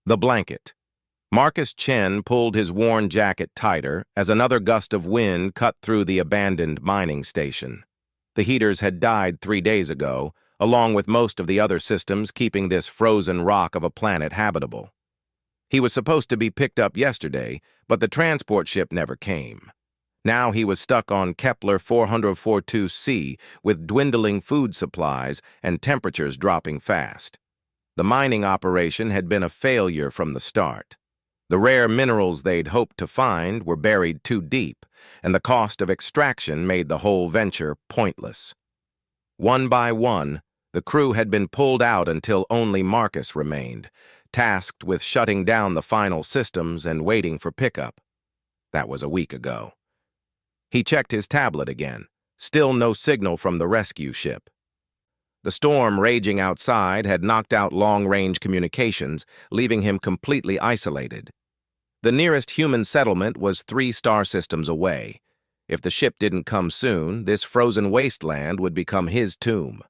The blanket. Marcus Chen pulled his worn jacket tighter as another gust of wind cut through the abandoned mining station. The heaters had died 3 days ago, along with most of the other systems keeping this frozen rock of a planet habitable. He was supposed to be picked up yesterday, but the transport ship never came. Now he was stuck on Kepler 442c with dwindling food supplies and temperatures dropping fast. The mining operation had been a failure from the start. The rare minerals they'd hoped to find were buried too deep, and the cost of extraction made the whole venture pointless. One by one, the crew had been pulled out until only Marcus remained, tasked with shutting down the final systems and waiting for pickup. That was a week ago. He checked his tablet again. Still no signal from the rescue ship. The storm raging outside had knocked out long-range communications, leaving him completely isolated. The nearest human settlement was 3 star systems away. If the ship didn't come soon, this frozen wasteland would become his tomb.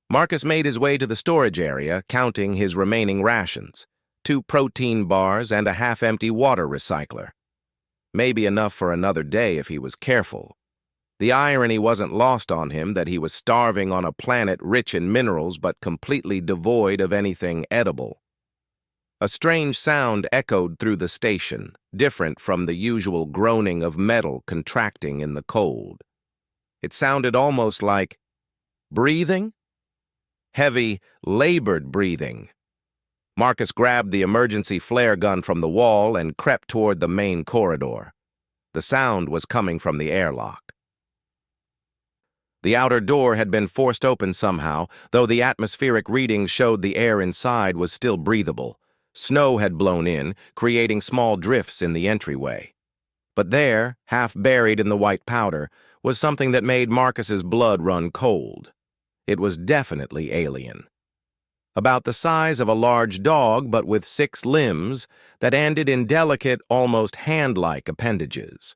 Marcus made his way to the storage area, counting his remaining rations, 2 protein bars and a half-empty water recycler. Maybe enough for another day if he was careful. The irony wasn't lost on him that he was starving on a planet rich in minerals but completely devoid of anything edible. A strange sound echoed through the station, different from the usual groaning of metal contracting in the cold. It sounded almost like breathing? Heavy, labored breathing. Marcus grabbed the emergency flare gun from the wall and crept toward the main corridor. The sound was coming from the airlock. The outer door had been forced open somehow, though the atmospheric readings showed the air inside was still breathable. Snow had blown in, creating small drifts in the entryway. But there, half buried in the white powder, was something that made Marcus's blood run cold. It was definitely alien. About the size of a large dog, but with 6 limbs that ended in delicate, almost hand-like appendages.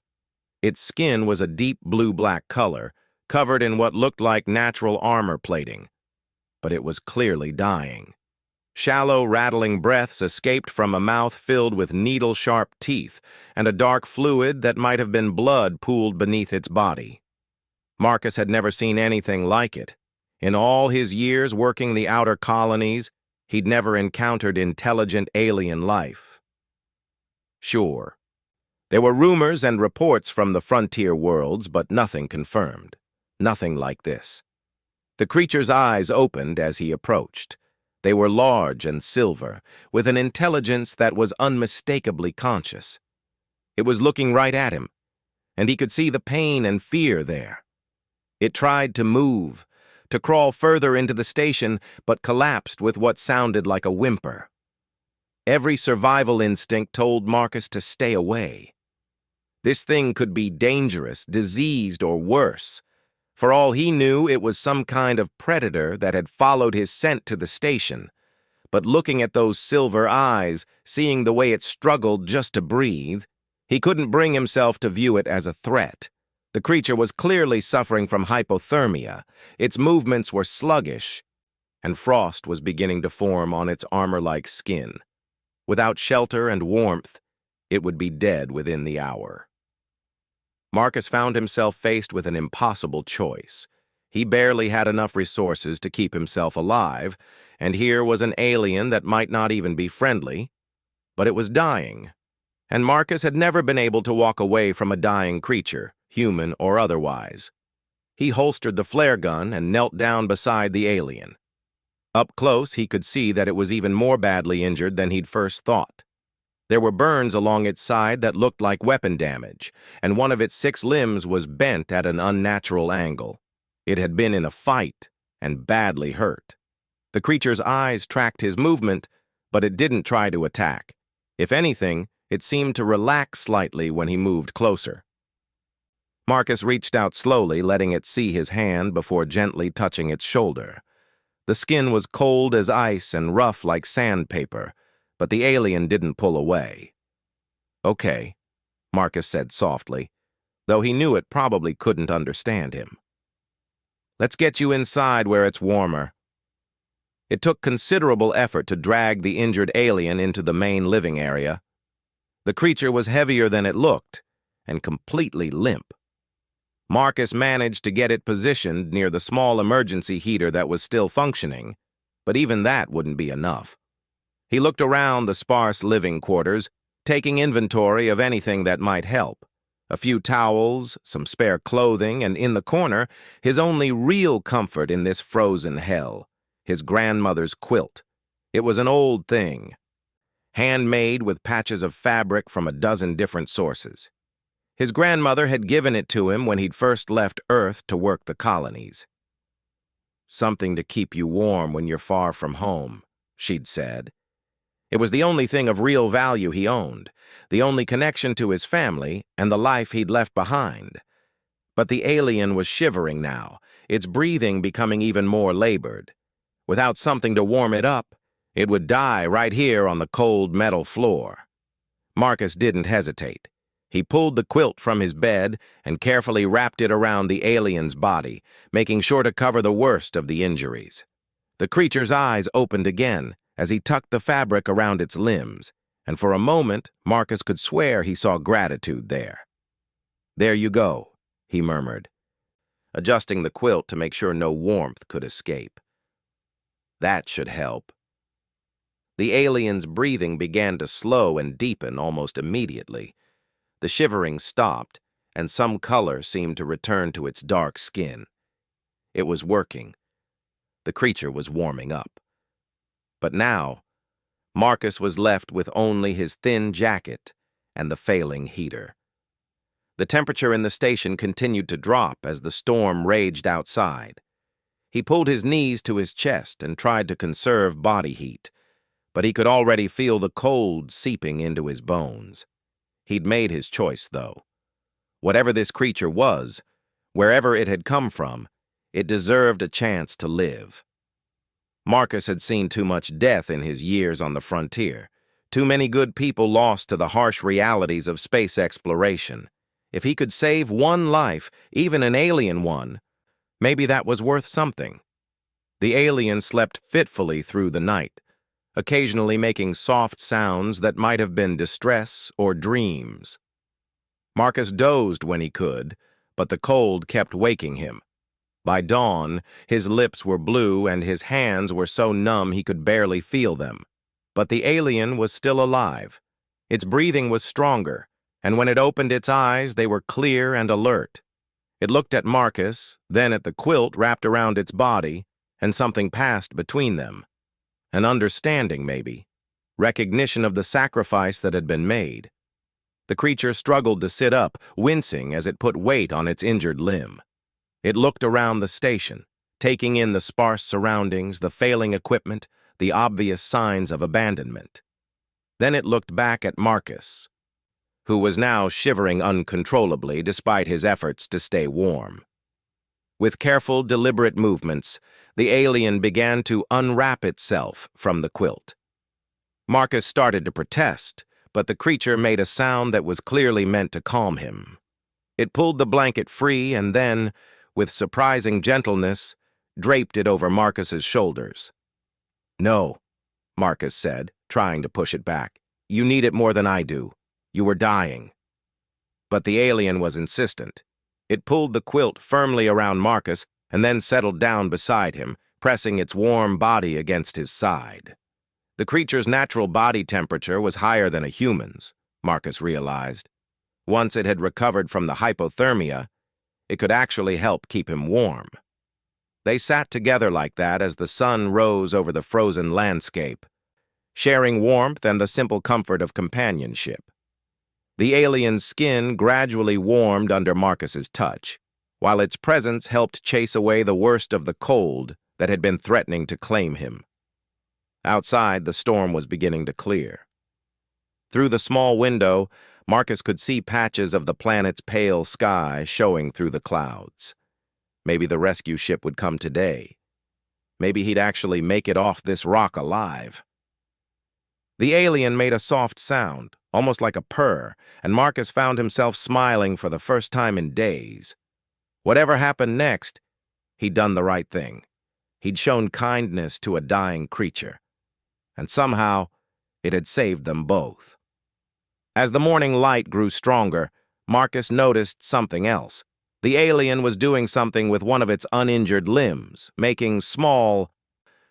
Its skin was a deep blue-black color, covered in what looked like natural armor plating. But it was clearly dying. Shallow, rattling breaths escaped from a mouth filled with needle-sharp teeth, and a dark fluid that might have been blood pooled beneath its body. Marcus had never seen anything like it. In all his years working the outer colonies, he'd never encountered intelligent alien life. Sure, there were rumors and reports from the frontier worlds, but nothing confirmed. Nothing like this. The creature's eyes opened as he approached. They were large and silver, with an intelligence that was unmistakably conscious. It was looking right at him, and he could see the pain and fear there. It tried to move, to crawl further into the station, but collapsed with what sounded like a whimper. Every survival instinct told Marcus to stay away. This thing could be dangerous, diseased, or worse. For all he knew, it was some kind of predator that had followed his scent to the station. But looking at those silver eyes, seeing the way it struggled just to breathe, he couldn't bring himself to view it as a threat. The creature was clearly suffering from hypothermia. Its movements were sluggish, and frost was beginning to form on its armor-like skin. Without shelter and warmth, it would be dead within the hour. Marcus found himself faced with an impossible choice. He barely had enough resources to keep himself alive, and here was an alien that might not even be friendly, but it was dying. And Marcus had never been able to walk away from a dying creature, human or otherwise. He holstered the flare gun and knelt down beside the alien. Up close, he could see that it was even more badly injured than he'd first thought. There were burns along its side that looked like weapon damage, and one of its 6 limbs was bent at an unnatural angle. It had been in a fight and badly hurt. The creature's eyes tracked his movement, but it didn't try to attack. If anything, it seemed to relax slightly when he moved closer. Marcus reached out slowly, letting it see his hand before gently touching its shoulder. The skin was cold as ice and rough like sandpaper, but the alien didn't pull away. "Okay," Marcus said softly, though he knew it probably couldn't understand him. "Let's get you inside where it's warmer." It took considerable effort to drag the injured alien into the main living area. The creature was heavier than it looked, and completely limp. Marcus managed to get it positioned near the small emergency heater that was still functioning, but even that wouldn't be enough. He looked around the sparse living quarters, taking inventory of anything that might help. A few towels, some spare clothing, and in the corner, his only real comfort in this frozen hell, his grandmother's quilt. It was an old thing, handmade with patches of fabric from a dozen different sources. His grandmother had given it to him when he'd first left Earth to work the colonies. "Something to keep you warm when you're far from home," she'd said. It was the only thing of real value he owned, the only connection to his family and the life he'd left behind. But the alien was shivering now, its breathing becoming even more labored. Without something to warm it up, it would die right here on the cold metal floor. Marcus didn't hesitate. He pulled the quilt from his bed and carefully wrapped it around the alien's body, making sure to cover the worst of the injuries. The creature's eyes opened again as he tucked the fabric around its limbs, and for a moment Marcus could swear he saw gratitude there. "There you go," he murmured, adjusting the quilt to make sure no warmth could escape. "That should help." The alien's breathing began to slow and deepen almost immediately. The shivering stopped, and some color seemed to return to its dark skin. It was working. The creature was warming up. But now, Marcus was left with only his thin jacket and the failing heater. The temperature in the station continued to drop as the storm raged outside. He pulled his knees to his chest and tried to conserve body heat, but he could already feel the cold seeping into his bones. He'd made his choice, though. Whatever this creature was, wherever it had come from, it deserved a chance to live. Marcus had seen too much death in his years on the frontier, too many good people lost to the harsh realities of space exploration. If he could save one life, even an alien one, maybe that was worth something. The alien slept fitfully through the night, occasionally making soft sounds that might have been distress or dreams. Marcus dozed when he could, but the cold kept waking him. By dawn, his lips were blue and his hands were so numb he could barely feel them. But the alien was still alive. Its breathing was stronger, and when it opened its eyes, they were clear and alert. It looked at Marcus, then at the quilt wrapped around its body, and something passed between them. An understanding, maybe. Recognition of the sacrifice that had been made. The creature struggled to sit up, wincing as it put weight on its injured limb. It looked around the station, taking in the sparse surroundings, the failing equipment, the obvious signs of abandonment. Then it looked back at Marcus, who was now shivering uncontrollably despite his efforts to stay warm. With careful, deliberate movements, the alien began to unwrap itself from the quilt. Marcus started to protest, but the creature made a sound that was clearly meant to calm him. It pulled the blanket free and then, with surprising gentleness, draped it over Marcus's shoulders. "No," Marcus said, trying to push it back. "You need it more than I do. You were dying." But the alien was insistent. It pulled the quilt firmly around Marcus and then settled down beside him, pressing its warm body against his side. The creature's natural body temperature was higher than a human's, Marcus realized. Once it had recovered from the hypothermia, it could actually help keep him warm. They sat together like that as the sun rose over the frozen landscape, sharing warmth and the simple comfort of companionship. The alien's skin gradually warmed under Marcus's touch, while its presence helped chase away the worst of the cold that had been threatening to claim him. Outside, the storm was beginning to clear. Through the small window, Marcus could see patches of the planet's pale sky showing through the clouds. Maybe the rescue ship would come today. Maybe he'd actually make it off this rock alive. The alien made a soft sound, almost like a purr, and Marcus found himself smiling for the first time in days. Whatever happened next, he'd done the right thing. He'd shown kindness to a dying creature, and somehow it had saved them both. As the morning light grew stronger, Marcus noticed something else. The alien was doing something with one of its uninjured limbs, making small,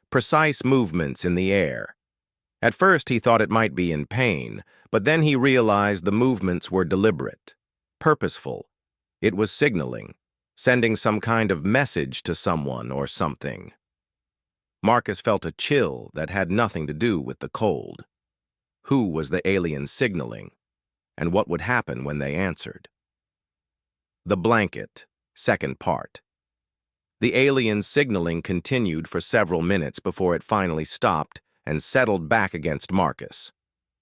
precise movements in the air. At first he thought it might be in pain, but then he realized the movements were deliberate, purposeful. It was signaling, sending some kind of message to someone or something. Marcus felt a chill that had nothing to do with the cold. Who was the alien signaling, and what would happen when they answered? The Blanket, second part. The alien signaling continued for several minutes before it finally stopped and settled back against Marcus.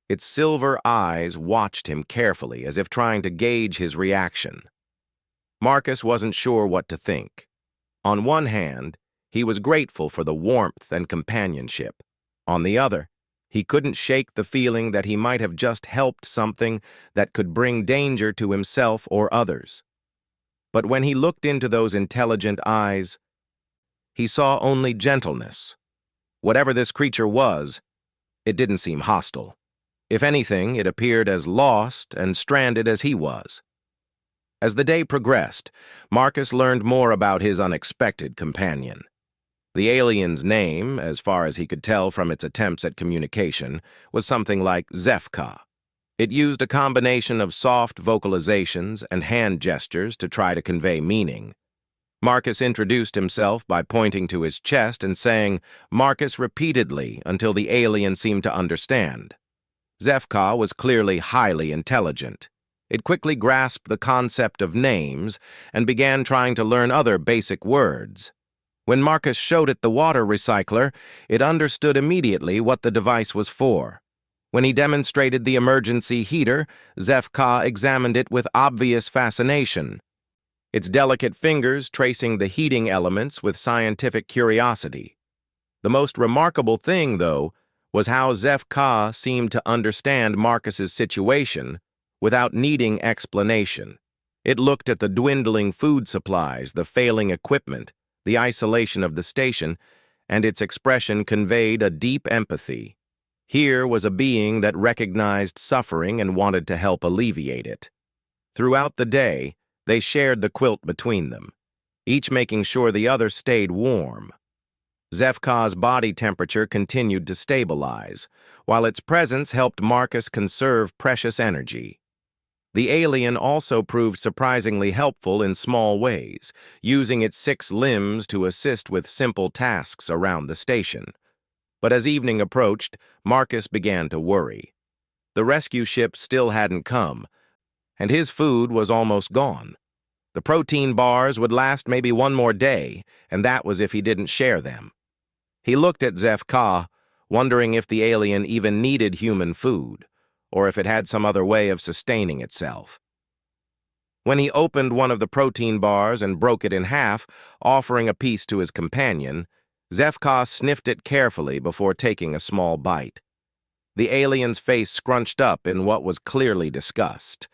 Its silver eyes watched him carefully as if trying to gauge his reaction. Marcus wasn't sure what to think. On one hand, he was grateful for the warmth and companionship. On the other, he couldn't shake the feeling that he might have just helped something that could bring danger to himself or others. But when he looked into those intelligent eyes, he saw only gentleness. Whatever this creature was, it didn't seem hostile. If anything, it appeared as lost and stranded as he was. As the day progressed, Marcus learned more about his unexpected companion. The alien's name, as far as he could tell from its attempts at communication, was something like HFY. It used a combination of soft vocalizations and hand gestures to try to convey meaning. Marcus introduced himself by pointing to his chest and saying Marcus repeatedly until the alien seemed to understand. HFY was clearly highly intelligent. It quickly grasped the concept of names and began trying to learn other basic words. When Marcus showed it the water recycler, it understood immediately what the device was for. When he demonstrated the emergency heater, HFY examined it with obvious fascination, its delicate fingers tracing the heating elements with scientific curiosity. The most remarkable thing, though, was how HFY seemed to understand Marcus's situation without needing explanation. It looked at the dwindling food supplies, the failing equipment, the isolation of the station, and its expression conveyed a deep empathy. Here was a being that recognized suffering and wanted to help alleviate it. Throughout the day, they shared the quilt between them, each making sure the other stayed warm. HFY's body temperature continued to stabilize, while its presence helped Marcus conserve precious energy. The alien also proved surprisingly helpful in small ways, using its 6 limbs to assist with simple tasks around the station. But as evening approached, Marcus began to worry. The rescue ship still hadn't come, and his food was almost gone. The protein bars would last maybe one more day, and that was if he didn't share them. He looked at HFY, wondering if the alien even needed human food, or if it had some other way of sustaining itself. When he opened one of the protein bars and broke it in half, offering a piece to his companion, HFY sniffed it carefully before taking a small bite. The alien's face scrunched up in what was clearly disgust,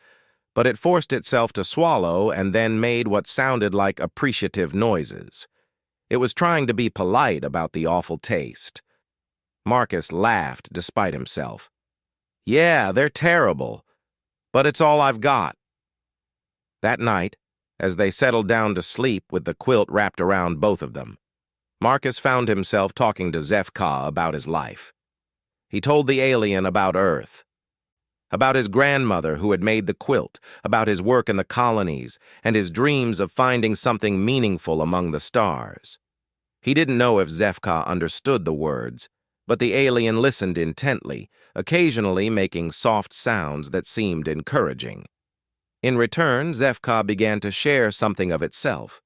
but it forced itself to swallow and then made what sounded like appreciative noises. It was trying to be polite about the awful taste. Marcus laughed despite himself. Yeah, they're terrible, but it's all I've got. That night, as they settled down to sleep with the quilt wrapped around both of them, Marcus found himself talking to HFY about his life. He told the alien about Earth, about his grandmother who had made the quilt, about his work in the colonies, and his dreams of finding something meaningful among the stars. He didn't know if HFY understood the words, but the alien listened intently, occasionally making soft sounds that seemed encouraging. In return, HFY began to share something of itself.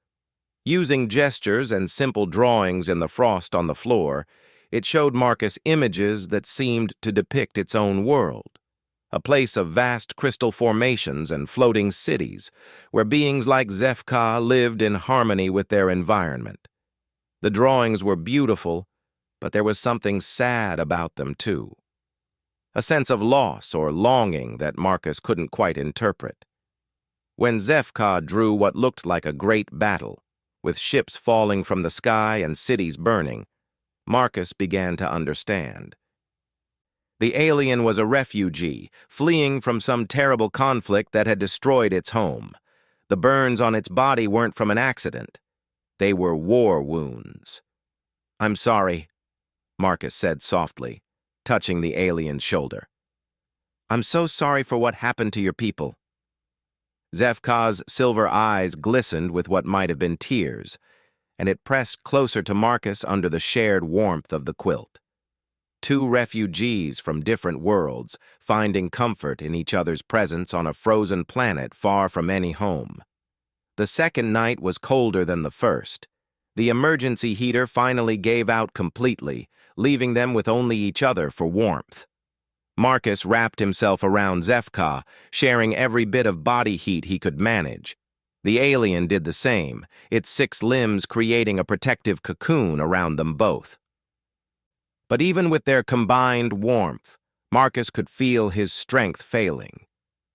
Using gestures and simple drawings in the frost on the floor, it showed Marcus images that seemed to depict its own world, a place of vast crystal formations and floating cities, where beings like HFY lived in harmony with their environment. The drawings were beautiful, but there was something sad about them too. A sense of loss or longing that Marcus couldn't quite interpret. When HFY drew what looked like a great battle, with ships falling from the sky and cities burning, Marcus began to understand. The alien was a refugee, fleeing from some terrible conflict that had destroyed its home. The burns on its body weren't from an accident. They were war wounds. "I'm sorry," Marcus said softly, touching the alien's shoulder. "I'm so sorry for what happened to your people." ZFK's silver eyes glistened with what might have been tears, and it pressed closer to Marcus under the shared warmth of the quilt. Two refugees from different worlds, finding comfort in each other's presence on a frozen planet far from any home. The second night was colder than the first. The emergency heater finally gave out completely, leaving them with only each other for warmth. Marcus wrapped himself around ZFK, sharing every bit of body heat he could manage. The alien did the same, its 6 limbs creating a protective cocoon around them both. But even with their combined warmth, Marcus could feel his strength failing.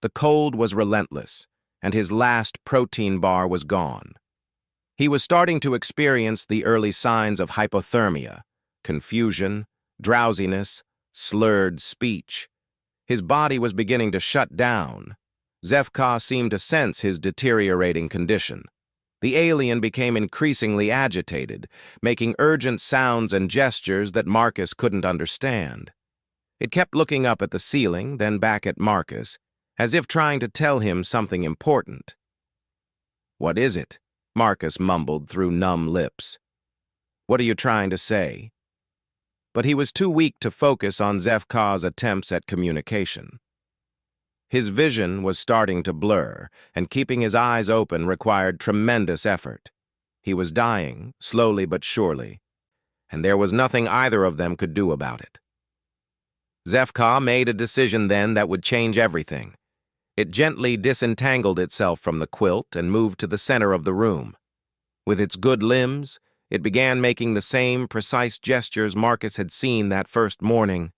The cold was relentless, and his last protein bar was gone. He was starting to experience the early signs of hypothermia, confusion, drowsiness, slurred speech. His body was beginning to shut down. ZFK seemed to sense his deteriorating condition. The alien became increasingly agitated, making urgent sounds and gestures that Marcus couldn't understand. It kept looking up at the ceiling, then back at Marcus, as if trying to tell him something important. "What is it?" Marcus mumbled through numb lips. "What are you trying to say?" But he was too weak to focus on ZFK's attempts at communication. His vision was starting to blur, and keeping his eyes open required tremendous effort. He was dying, slowly but surely, and there was nothing either of them could do about it. ZFK made a decision then that would change everything. It gently disentangled itself from the quilt and moved to the center of the room. With its good limbs, it began making the same precise gestures Marcus had seen that first morning,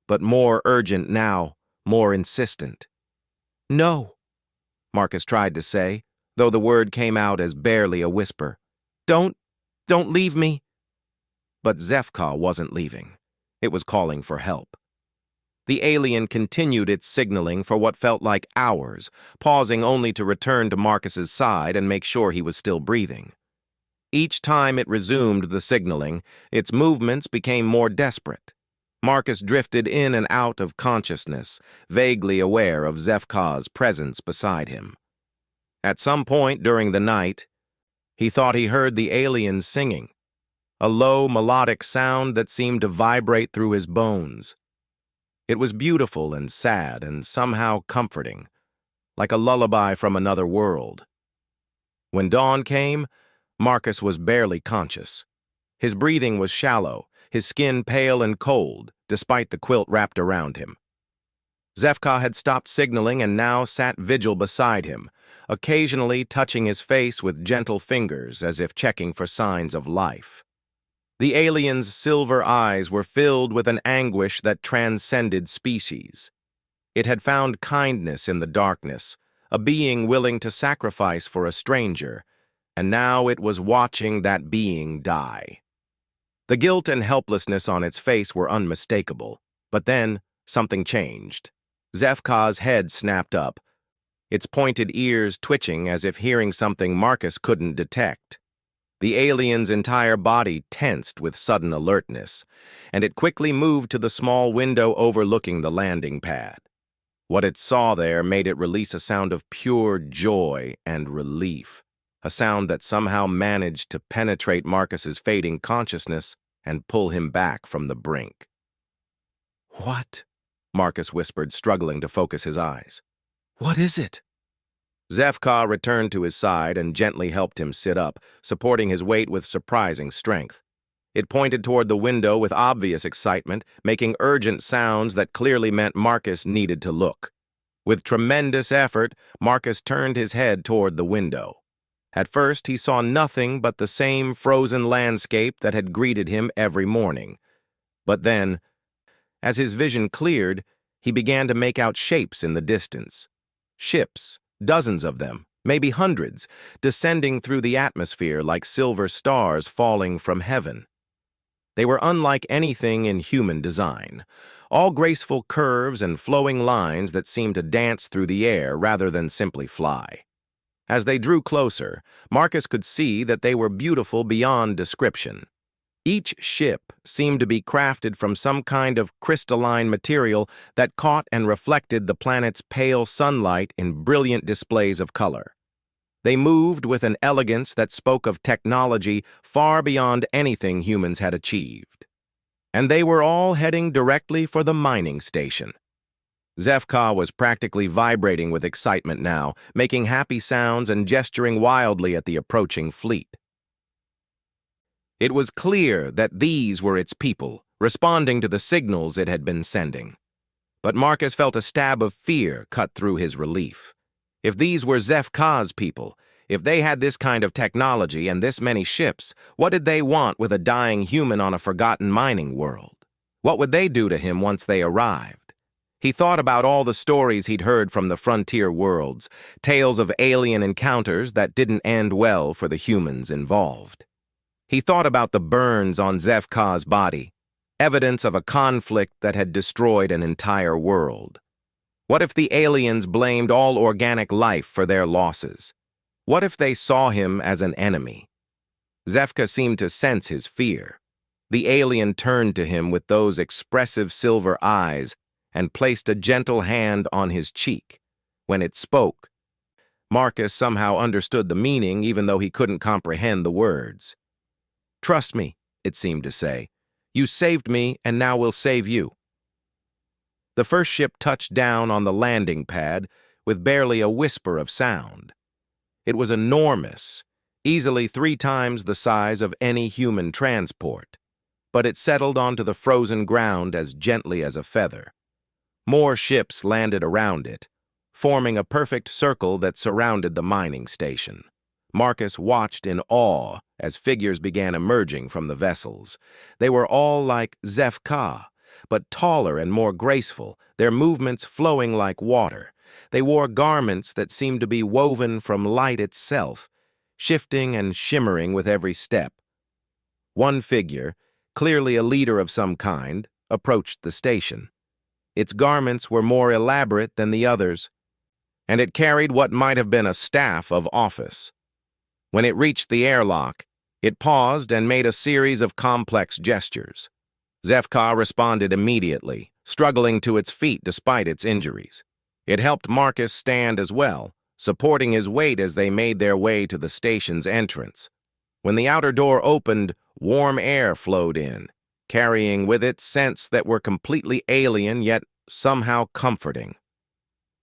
but more urgent now, more insistent. "No," Marcus tried to say, though the word came out as barely a whisper. Don't leave me." But ZFK wasn't leaving. It was calling for help. The alien continued its signaling for what felt like hours, pausing only to return to Marcus's side and make sure he was still breathing. Each time it resumed the signaling, its movements became more desperate. Marcus drifted in and out of consciousness, vaguely aware of ZFK's presence beside him. At some point during the night, he thought he heard the alien singing, a low melodic sound that seemed to vibrate through his bones. It was beautiful and sad and somehow comforting, like a lullaby from another world. When dawn came, Marcus was barely conscious. His breathing was shallow, his skin pale and cold, despite the quilt wrapped around him. ZFK had stopped signaling and now sat vigil beside him, occasionally touching his face with gentle fingers as if checking for signs of life. The alien's silver eyes were filled with an anguish that transcended species. It had found kindness in the darkness, a being willing to sacrifice for a stranger, and now it was watching that being die. The guilt and helplessness on its face were unmistakable, but then something changed. ZFK's head snapped up, its pointed ears twitching as if hearing something Marcus couldn't detect. The alien's entire body tensed with sudden alertness, and it quickly moved to the small window overlooking the landing pad. What it saw there made it release a sound of pure joy and relief, a sound that somehow managed to penetrate Marcus's fading consciousness and pull him back from the brink. "What?" Marcus whispered, struggling to focus his eyes. "What is it?" ZFK returned to his side and gently helped him sit up, supporting his weight with surprising strength. It pointed toward the window with obvious excitement, making urgent sounds that clearly meant Marcus needed to look. With tremendous effort, Marcus turned his head toward the window. At first, he saw nothing but the same frozen landscape that had greeted him every morning. But then, as his vision cleared, he began to make out shapes in the distance. Ships, dozens of them, maybe hundreds, descending through the atmosphere like silver stars falling from heaven. They were unlike anything in human design, all graceful curves and flowing lines that seemed to dance through the air rather than simply fly. As they drew closer, Marcus could see that they were beautiful beyond description. Each ship seemed to be crafted from some kind of crystalline material that caught and reflected the planet's pale sunlight in brilliant displays of color. They moved with an elegance that spoke of technology far beyond anything humans had achieved. And they were all heading directly for the mining station. HFY was practically vibrating with excitement now, making happy sounds and gesturing wildly at the approaching fleet. It was clear that these were its people, responding to the signals it had been sending. But Marcus felt a stab of fear cut through his relief. If these were HFY's people, if they had this kind of technology and this many ships, what did they want with a dying human on a forgotten mining world? What would they do to him once they arrived? He thought about all the stories he'd heard from the frontier worlds, tales of alien encounters that didn't end well for the humans involved. He thought about the burns on HFY's body, evidence of a conflict that had destroyed an entire world. What if the aliens blamed all organic life for their losses? What if they saw him as an enemy? HFY seemed to sense his fear. The alien turned to him with those expressive silver eyes and placed a gentle hand on his cheek. When it spoke, Marcus somehow understood the meaning even though he couldn't comprehend the words. "Trust me," it seemed to say. "You saved me, and now we'll save you." The first ship touched down on the landing pad with barely a whisper of sound. It was enormous, easily 3 times the size of any human transport, but it settled onto the frozen ground as gently as a feather. More ships landed around it, forming a perfect circle that surrounded the mining station. Marcus watched in awe as figures began emerging from the vessels. They were all like HFY, but taller and more graceful, their movements flowing like water. They wore garments that seemed to be woven from light itself, shifting and shimmering with every step. One figure, clearly a leader of some kind, approached the station. Its garments were more elaborate than the others, and it carried what might have been a staff of office. When it reached the airlock, it paused and made a series of complex gestures. HFY responded immediately, struggling to its feet despite its injuries. It helped Marcus stand as well, supporting his weight as they made their way to the station's entrance. When the outer door opened, warm air flowed in, carrying with it scents that were completely alien yet somehow comforting.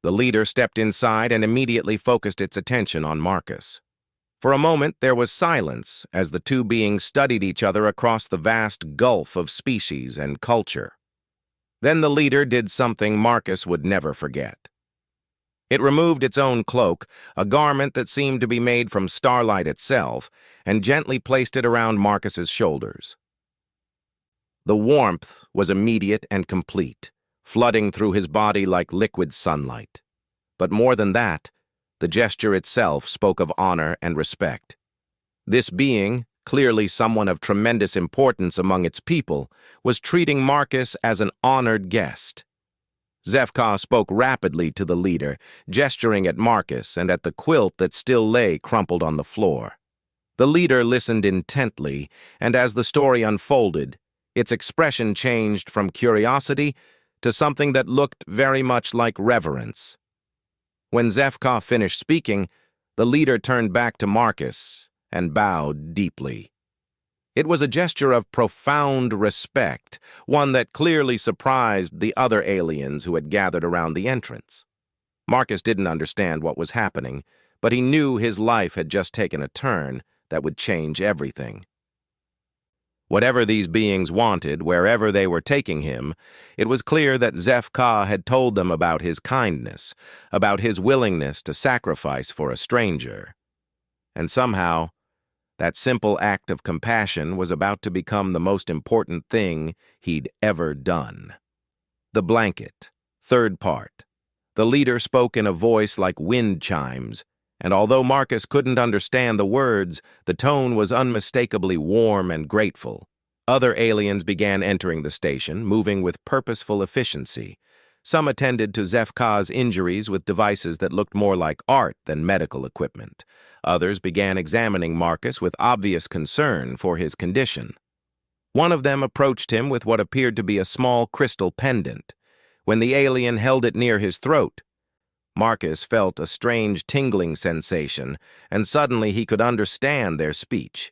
The leader stepped inside and immediately focused its attention on Marcus. For a moment, there was silence as the two beings studied each other across the vast gulf of species and culture. Then the leader did something Marcus would never forget. It removed its own cloak, a garment that seemed to be made from starlight itself, and gently placed it around Marcus's shoulders. The warmth was immediate and complete, flooding through his body like liquid sunlight. But more than that, the gesture itself spoke of honor and respect. This being, clearly someone of tremendous importance among its people, was treating Marcus as an honored guest. HFY spoke rapidly to the leader, gesturing at Marcus and at the quilt that still lay crumpled on the floor. The leader listened intently, and as the story unfolded, its expression changed from curiosity to something that looked very much like reverence. When HFY finished speaking, the leader turned back to Marcus and bowed deeply. It was a gesture of profound respect, one that clearly surprised the other aliens who had gathered around the entrance. Marcus didn't understand what was happening, but he knew his life had just taken a turn that would change everything. Whatever these beings wanted, wherever they were taking him, it was clear that HFY had told them about his kindness, about his willingness to sacrifice for a stranger. And somehow, that simple act of compassion was about to become the most important thing he'd ever done. The blanket, third part. The leader spoke in a voice like wind chimes, And although Marcus couldn't understand the words, the tone was unmistakably warm and grateful. Other aliens began entering the station, moving with purposeful efficiency. Some attended to ZFK's injuries with devices that looked more like art than medical equipment. Others began examining Marcus with obvious concern for his condition. One of them approached him with what appeared to be a small crystal pendant. When the alien held it near his throat, Marcus felt a strange tingling sensation, and suddenly he could understand their speech.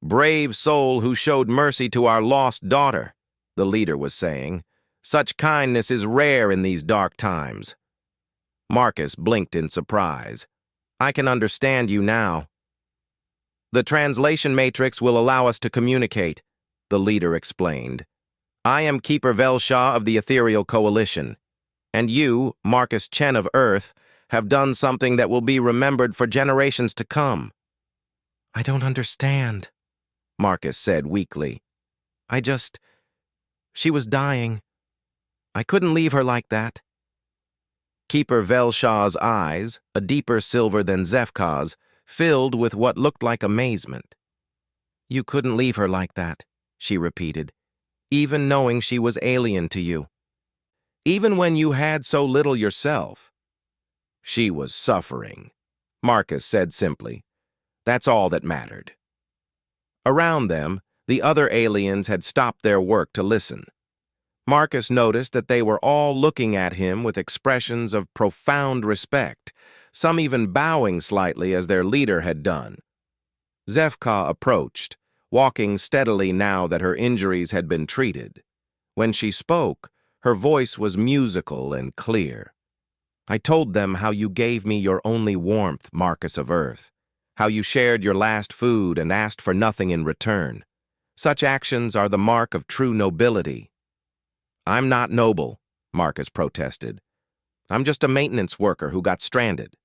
"Brave soul who showed mercy to our lost daughter," the leader was saying. "Such kindness is rare in these dark times." Marcus blinked in surprise. "I can understand you now." "The translation matrix will allow us to communicate," the leader explained. "I am Keeper Velshaw of the Ethereal Coalition. And you, Marcus Chen of Earth, have done something that will be remembered for generations to come." "I don't understand," Marcus said weakly. She was dying. I couldn't leave her like that." Keeper Velshaw's eyes, a deeper silver than Zefka's, filled with what looked like amazement. "You couldn't leave her like that," she repeated, "even knowing she was alien to you. Even when you had so little yourself." "She was suffering," Marcus said simply. "That's all that mattered." Around them, the other aliens had stopped their work to listen. Marcus noticed that they were all looking at him with expressions of profound respect, some even bowing slightly as their leader had done. Zefka approached, walking steadily now that her injuries had been treated. When she spoke, her voice was musical and clear. "I told them how you gave me your only warmth, Marcus of Earth, how you shared your last food and asked for nothing in return. Such actions are the mark of true nobility." "I'm not noble," Marcus protested. "I'm just a maintenance worker who got stranded."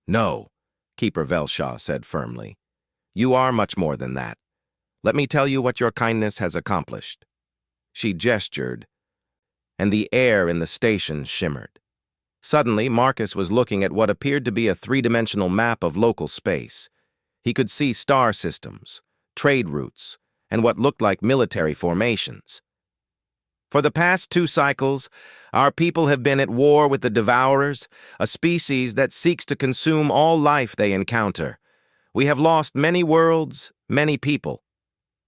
"No," Keeper Velshaw said firmly. "You are much more than that. Let me tell you what your kindness has accomplished." She gestured, and the air in the station shimmered. Suddenly, Marcus was looking at what appeared to be a three-dimensional map of local space. He could see star systems, trade routes, and what looked like military formations. "For the past 2 cycles, our people have been at war with the Devourers, a species that seeks to consume all life they encounter. We have lost many worlds, many people.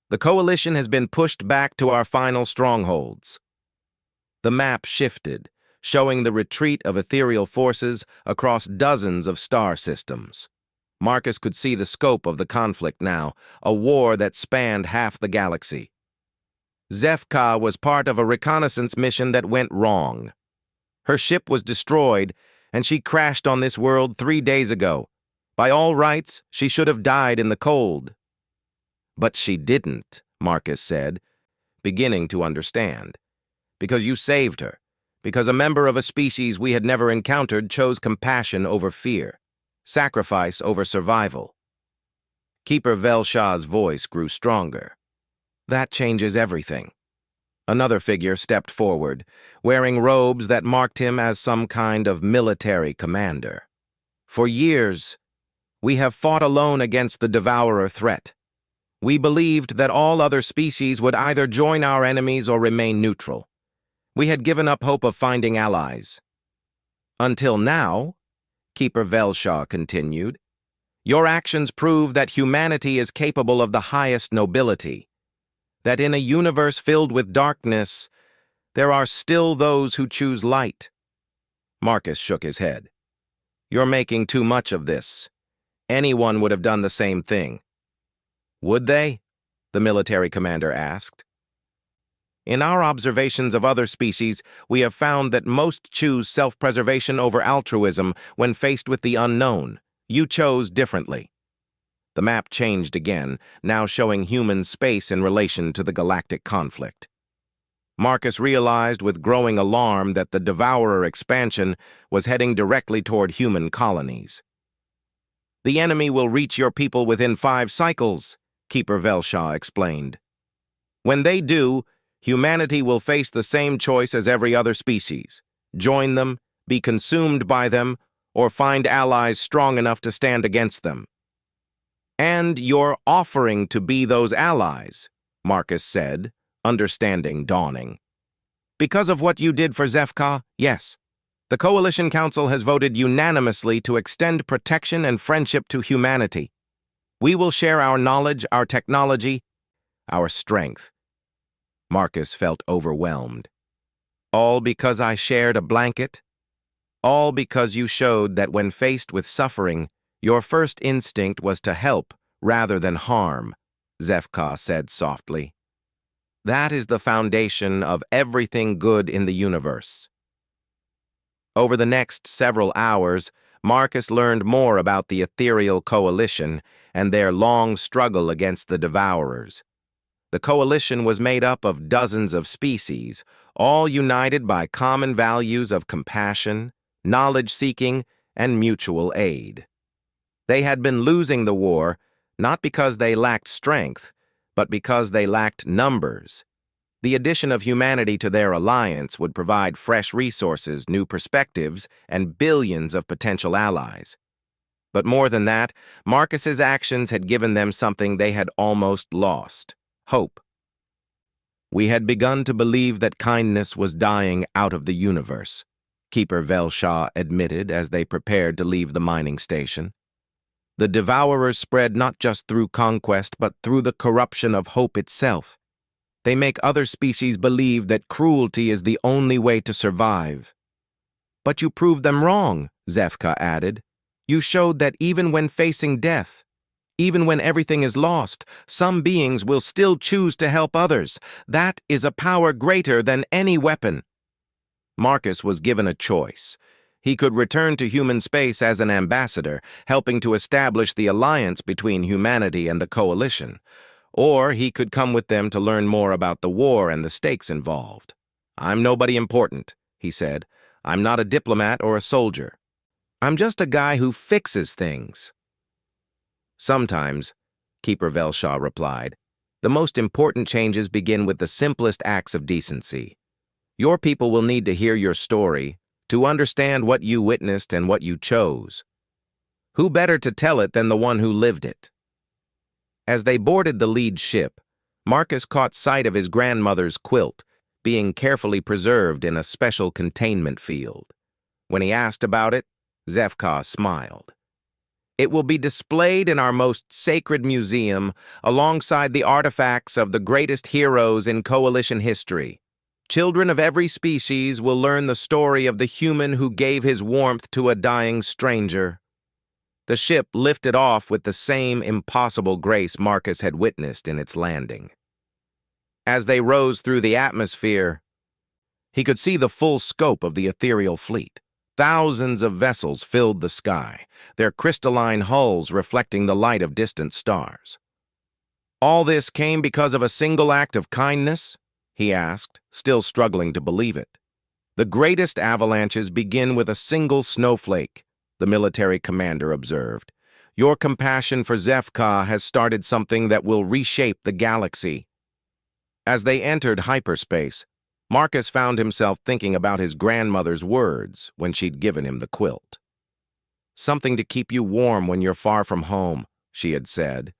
The Coalition has been pushed back to our final strongholds." The map shifted, showing the retreat of ethereal forces across dozens of star systems. Marcus could see the scope of the conflict now, a war that spanned half the galaxy. Zefka was part of a reconnaissance mission that went wrong. Her ship was destroyed, and she crashed on this world 3 days ago. By all rights, she should have died in the cold. "But she didn't," Marcus said, beginning to understand. "Because you saved her. Because a member of a species we had never encountered chose compassion over fear, sacrifice over survival." Keeper Velshaw's voice grew stronger. "That changes everything." Another figure stepped forward, wearing robes that marked him as some kind of military commander. "For years, we have fought alone against the Devourer threat. We believed that all other species would either join our enemies or remain neutral. We had given up hope of finding allies. Until now," Keeper Velshaw continued, "your actions prove that humanity is capable of the highest nobility, that in a universe filled with darkness, there are still those who choose light." Marcus shook his head. "You're making too much of this. Anyone would have done the same thing." "Would they?" the military commander asked. "In our observations of other species, we have found that most choose self-preservation over altruism when faced with the unknown. You chose differently." The map changed again, now showing human space in relation to the galactic conflict. Marcus realized with growing alarm that the Devourer expansion was heading directly toward human colonies. "The enemy will reach your people within 5 cycles, Keeper Velshaw explained. "When they do, humanity will face the same choice as every other species: join them, be consumed by them, or find allies strong enough to stand against them. And you're offering to be those allies, Marcus said, understanding dawning. Because of what you did for Zefka, yes. The Coalition Council has voted unanimously to extend protection and friendship to humanity. We will share our knowledge, our technology, our strength. Marcus felt overwhelmed. All because I shared a blanket? All because you showed that when faced with suffering, your first instinct was to help rather than harm, Zefka said softly. That is the foundation of everything good in the universe. Over the next several hours, Marcus learned more about the Ethereal Coalition and their long struggle against the Devourers. The Coalition was made up of dozens of species, all united by common values of compassion, knowledge-seeking, and mutual aid. They had been losing the war, not because they lacked strength, but because they lacked numbers. The addition of humanity to their alliance would provide fresh resources, new perspectives, and billions of potential allies. But more than that, Marcus's actions had given them something they had almost lost: hope. We had begun to believe that kindness was dying out of the universe, Keeper Velshaw admitted as they prepared to leave the mining station. The Devourers spread not just through conquest, but through the corruption of hope itself. They make other species believe that cruelty is the only way to survive. But you proved them wrong, Zefka added. You showed that even when facing death, even when everything is lost, some beings will still choose to help others. That is a power greater than any weapon. Marcus was given a choice. He could return to human space as an ambassador, helping to establish the alliance between humanity and the Coalition. Or he could come with them to learn more about the war and the stakes involved. I'm nobody important, he said. I'm not a diplomat or a soldier. I'm just a guy who fixes things. Sometimes, Keeper Velshaw replied, the most important changes begin with the simplest acts of decency. Your people will need to hear your story, to understand what you witnessed and what you chose. Who better to tell it than the one who lived it? As they boarded the lead ship, Marcus caught sight of his grandmother's quilt being carefully preserved in a special containment field. When he asked about it, Zefka smiled. It will be displayed in our most sacred museum alongside the artifacts of the greatest heroes in Coalition history. Children of every species will learn the story of the human who gave his warmth to a dying stranger. The ship lifted off with the same impossible grace Marcus had witnessed in its landing. As they rose through the atmosphere, he could see the full scope of the ethereal fleet. Thousands of vessels filled the sky, their crystalline hulls reflecting the light of distant stars. All this came because of a single act of kindness? He asked, still struggling to believe it. The greatest avalanches begin with a single snowflake, the military commander observed. Your compassion for Zefka has started something that will reshape the galaxy. As they entered hyperspace, Marcus found himself thinking about his grandmother's words when she'd given him the quilt. Something to keep you warm when you're far from home, she had said.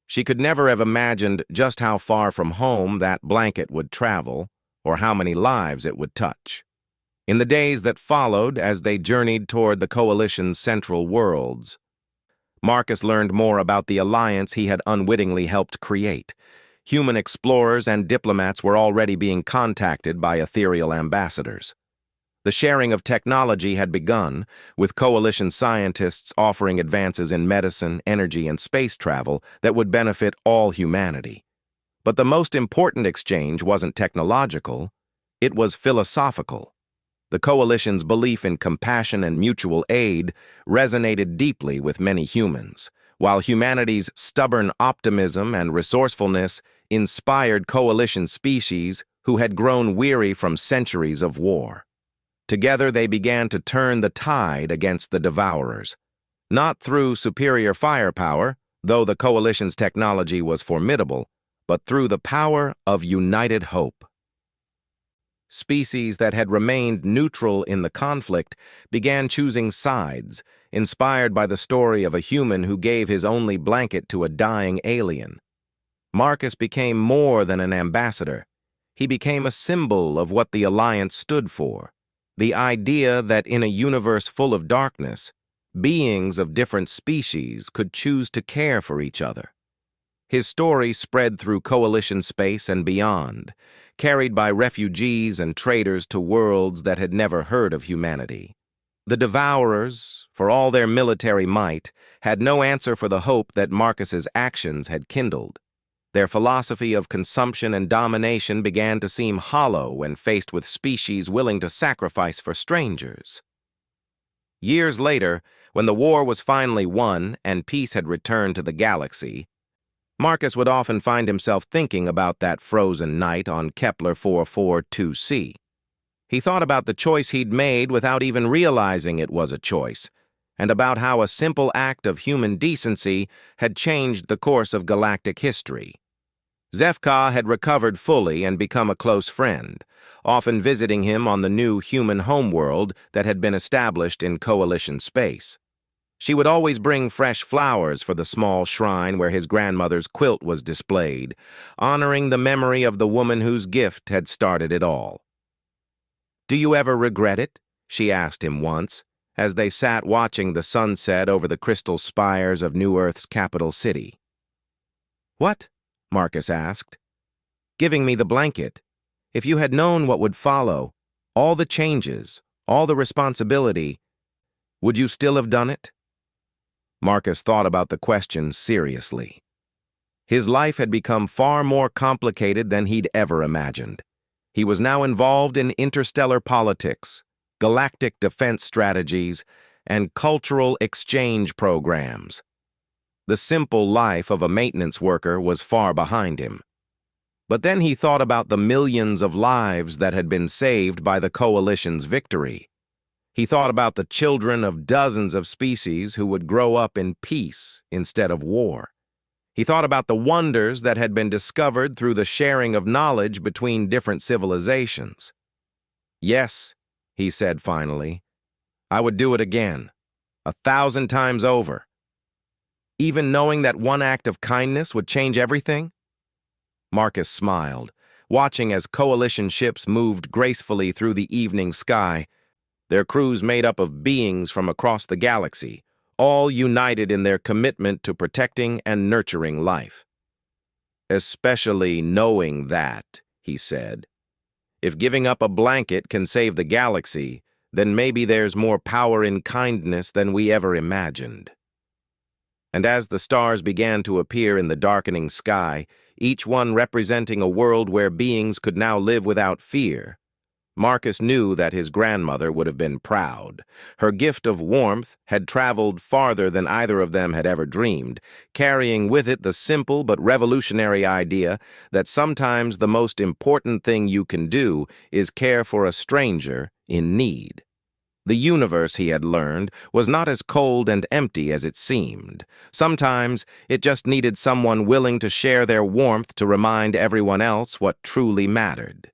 She could never have imagined just how far from home that blanket would travel, or how many lives it would touch. In the days that followed, as they journeyed toward the Coalition's central worlds, Marcus learned more about the alliance he had unwittingly helped create. Human explorers and diplomats were already being contacted by ethereal ambassadors. The sharing of technology had begun, with Coalition scientists offering advances in medicine, energy, and space travel that would benefit all humanity. But the most important exchange wasn't technological, it was philosophical. The Coalition's belief in compassion and mutual aid resonated deeply with many humans, while humanity's stubborn optimism and resourcefulness inspired Coalition species who had grown weary from centuries of war. Together they began to turn the tide against the Devourers, not through superior firepower, though the Coalition's technology was formidable, but through the power of united hope. Species that had remained neutral in the conflict began choosing sides, inspired by the story of a human who gave his only blanket to a dying alien. Marcus became more than an ambassador. He became a symbol of what the Alliance stood for, the idea that in a universe full of darkness, beings of different species could choose to care for each other. His story spread through Coalition space and beyond, carried by refugees and traders to worlds that had never heard of humanity. The Devourers, for all their military might, had no answer for the hope that Marcus's actions had kindled. Their philosophy of consumption and domination began to seem hollow when faced with species willing to sacrifice for strangers. Years later, when the war was finally won and peace had returned to the galaxy, Marcus would often find himself thinking about that frozen night on Kepler 442c. He thought about the choice he'd made without even realizing it was a choice, and about how a simple act of human decency had changed the course of galactic history. Zefka had recovered fully and become a close friend, often visiting him on the new human homeworld that had been established in Coalition space. She would always bring fresh flowers for the small shrine where his grandmother's quilt was displayed, honoring the memory of the woman whose gift had started it all. "Do you ever regret it?" she asked him once, as they sat watching the sunset over the crystal spires of New Earth's capital city. "What?" Marcus asked. "Giving me the blanket. If you had known what would follow, all the changes, all the responsibility, would you still have done it?" Marcus thought about the question seriously. His life had become far more complicated than he'd ever imagined. He was now involved in interstellar politics, galactic defense strategies, and cultural exchange programs. The simple life of a maintenance worker was far behind him. But then he thought about the millions of lives that had been saved by the Coalition's victory. He thought about the children of dozens of species who would grow up in peace instead of war. He thought about the wonders that had been discovered through the sharing of knowledge between different civilizations. "Yes," he said finally, "I would do it again, 1,000 times over." Even knowing that one act of kindness would change everything? Marcus smiled, watching as Coalition ships moved gracefully through the evening sky, their crews made up of beings from across the galaxy, all united in their commitment to protecting and nurturing life. "Especially knowing that," he said. "If giving up a blanket can save the galaxy, then maybe there's more power in kindness than we ever imagined." And as the stars began to appear in the darkening sky, each one representing a world where beings could now live without fear, Marcus knew that his grandmother would have been proud. Her gift of warmth had traveled farther than either of them had ever dreamed, carrying with it the simple but revolutionary idea that sometimes the most important thing you can do is care for a stranger in need. The universe, he had learned, was not as cold and empty as it seemed. Sometimes it just needed someone willing to share their warmth to remind everyone else what truly mattered.